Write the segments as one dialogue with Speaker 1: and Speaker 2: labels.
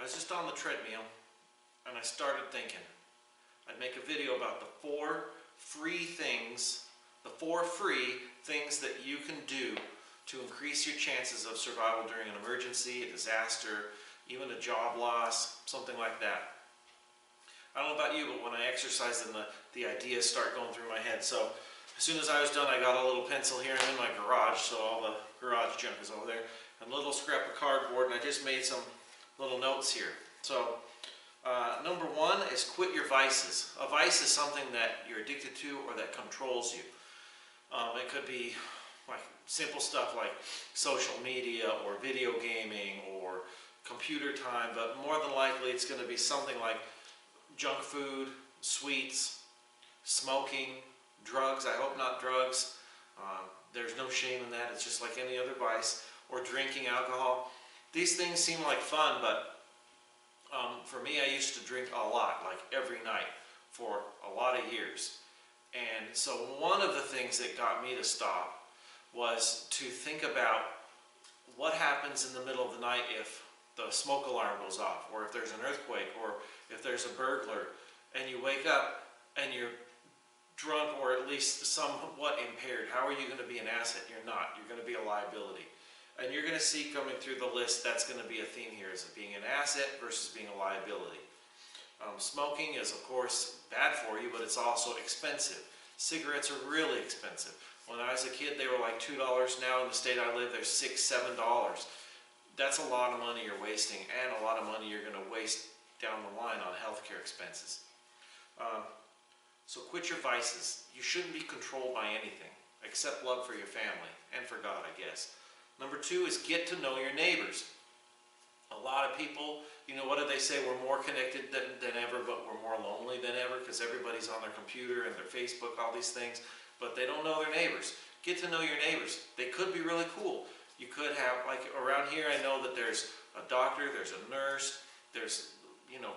Speaker 1: was just on the treadmill and I started thinking I'd make a video about the four free things that you can do to increase your chances of survival during an emergency, a disaster, even a job loss, something like that. I don't know about you, but when I exercise, then the ideas start going through my head. So as soon as I was done, I got a little pencil here. I'm in my garage, so all the garage junk is over there. And a little scrap of cardboard, and I just made some little notes here. So number one is quit your vices. A vice is something that you're addicted to or that controls you. It could be like simple stuff like social media or video gaming or computer time, but more than likely it's going to be something like junk food, sweets, smoking, drugs. I hope not drugs. There's no shame in that. It's just like any other vice. Or drinking alcohol. These things seem like fun, but for me, I used to drink a lot, like every night for a lot of years. And so one of the things that got me to stop was to think about what happens in the middle of the night if the smoke alarm goes off, or if there's an earthquake, or if there's a burglar, and you wake up and you're drunk or at least somewhat impaired. How are you going to be an asset? You're not. You're going to be a liability. And you're going to see coming through the list, that's going to be a theme here, is it being an asset versus being a liability. Smoking is, of course, bad for you, but it's also expensive. Cigarettes are really expensive. When I was a kid, they were like $2. Now in the state I live, they're $6, $7. That's a lot of money you're wasting, and a lot of money you're going to waste down the line on healthcare expenses. So quit your vices. You shouldn't be controlled by anything, except love for your family, and for God, I guess. Number two is get to know your neighbors. A lot of people, what do they say? We're more connected than ever, but we're more lonely than ever because everybody's on their computer and their Facebook, all these things, but they don't know their neighbors. Get to know your neighbors. They could be really cool. You could have, like around here, I know that there's a doctor, there's a nurse, there's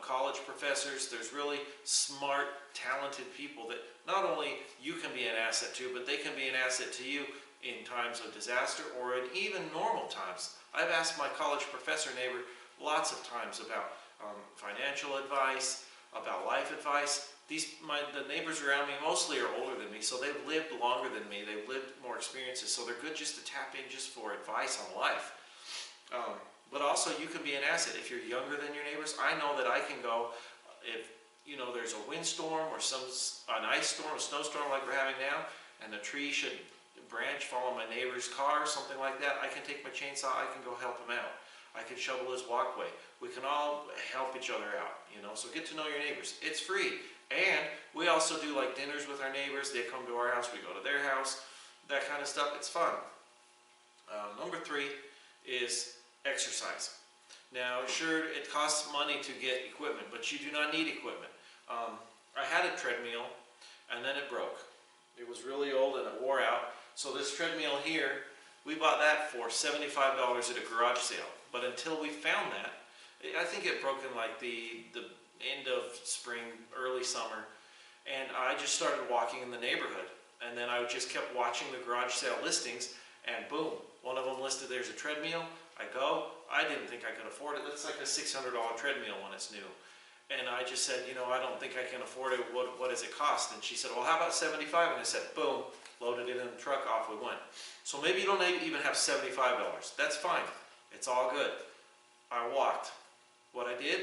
Speaker 1: college professors, there's really smart, talented people that not only you can be an asset to, but they can be an asset to you in times of disaster or in even normal times. I've asked my college professor neighbor lots of times about financial advice, about life advice. The neighbors around me mostly are older than me, so they've lived longer than me. They've lived more experiences, so they're good just to tap in just for advice on life. But also you can be an asset. If you're younger than your neighbors, I know that I can go, if there's a windstorm or an ice storm, a snowstorm like we're having now, and the tree should branch fall on my neighbor's car, something like that, I can take my chainsaw, I can go help him out. I can shovel his walkway. We can all help each other out, so get to know your neighbors. It's free. And we also do like dinners with our neighbors. They come to our house, we go to their house, that kind of stuff. It's fun. Number three is exercise. Now, sure, it costs money to get equipment, but you do not need equipment. I had a treadmill, and then it broke. It was really old and it wore out. So this treadmill here, we bought that for $75 at a garage sale. But until we found that, I think it broke in like the end of spring, early summer. And I just started walking in the neighborhood. And then I just kept watching the garage sale listings, and boom, one of them listed there's a treadmill. I didn't think I could afford it. It's like a $600 treadmill when it's new. And I just said, I don't think I can afford it. What does it cost? And she said, well, how about $75? And I said, boom, loaded it in the truck, off we went. So maybe you don't even have $75. That's fine. It's all good. I walked. What I did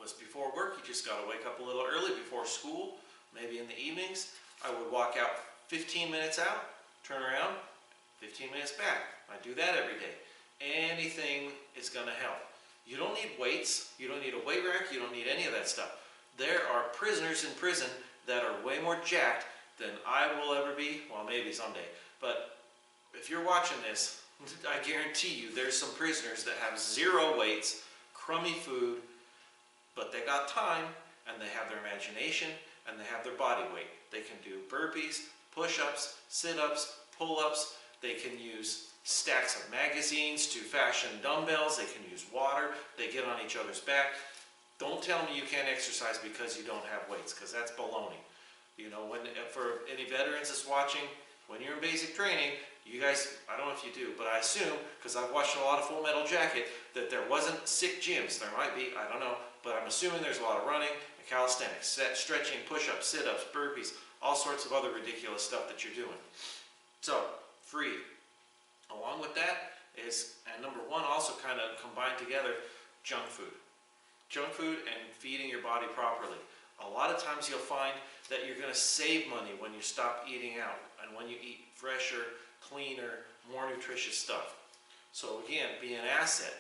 Speaker 1: was before work, you just got to wake up a little early before school, maybe in the evenings. I would walk out 15 minutes out, turn around, 15 minutes back. I do that every day. Anything is going to help. You don't need weights. You don't need a weight rack. You don't need any of that stuff. There are prisoners in prison that are way more jacked than I will ever be. Well, maybe someday. But if you're watching this, I guarantee you there's some prisoners that have zero weights, crummy food, but they got time, and they have their imagination, and they have their body weight. They can do burpees, push-ups, sit-ups, pull-ups. They can use stacks of magazines to fashion dumbbells. They can use water. They get on each other's back. Don't tell me you can't exercise because you don't have weights, because that's baloney. For any veterans that's watching, when you're in basic training, You guys, I don't know if you do, but I assume, because I've watched a lot of Full Metal Jacket, that there wasn't sick gyms. There might be, I don't know, but I'm assuming there's a lot of running and calisthenics, stretching, push-ups, sit-ups, burpees, all sorts of other ridiculous stuff that you're doing. So, free. Along with that is, and number one, also kind of combined together, junk food. Junk food and feeding your body properly. A lot of times you'll find that you're going to save money when you stop eating out and when you eat fresher, cleaner, more nutritious stuff. So again, be an asset,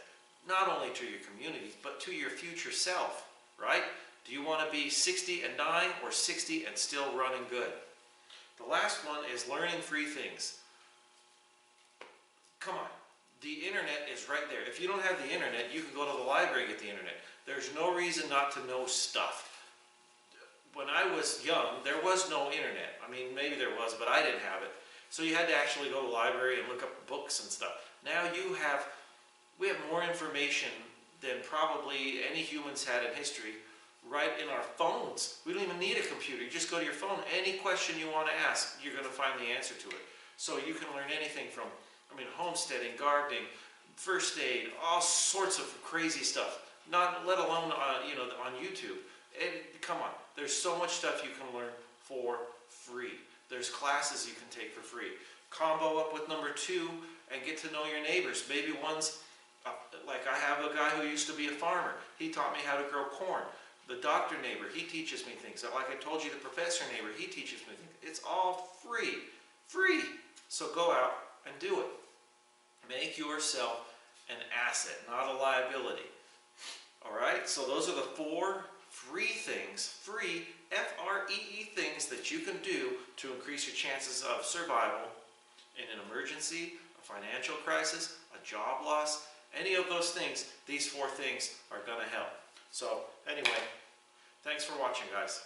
Speaker 1: not only to your community, but to your future self, right? Do you want to be 60 and dying or 60 and still running good? The last one is learning free things. Come on, the internet is right there. If you don't have the internet, you can go to the library and get the internet. There's no reason not to know stuff. When I was young, there was no internet. I mean, maybe there was, but I didn't have it. So you had to actually go to the library and look up books and stuff. Now we have more information than probably any humans had in history right in our phones. We don't even need a computer. You just go to your phone. Any question you want to ask, you're going to find the answer to it. So you can learn anything from, homesteading, gardening, first aid, all sorts of crazy stuff. Not let alone on YouTube. Come on, there's so much stuff you can learn for free. There's classes you can take for free. Combo up with number two and get to know your neighbors. Maybe one's, like I have a guy who used to be a farmer. He taught me how to grow corn. The doctor neighbor, he teaches me things. Like I told you, the professor neighbor, he teaches me things. It's all free. Free. So go out and do it. Make yourself an asset, not a liability. All right, so those are the 4 free things, free, F-R-E-E things that you can do to increase your chances of survival in an emergency, a financial crisis, a job loss, any of those things. These 4 things are going to help. So anyway, thanks for watching, guys.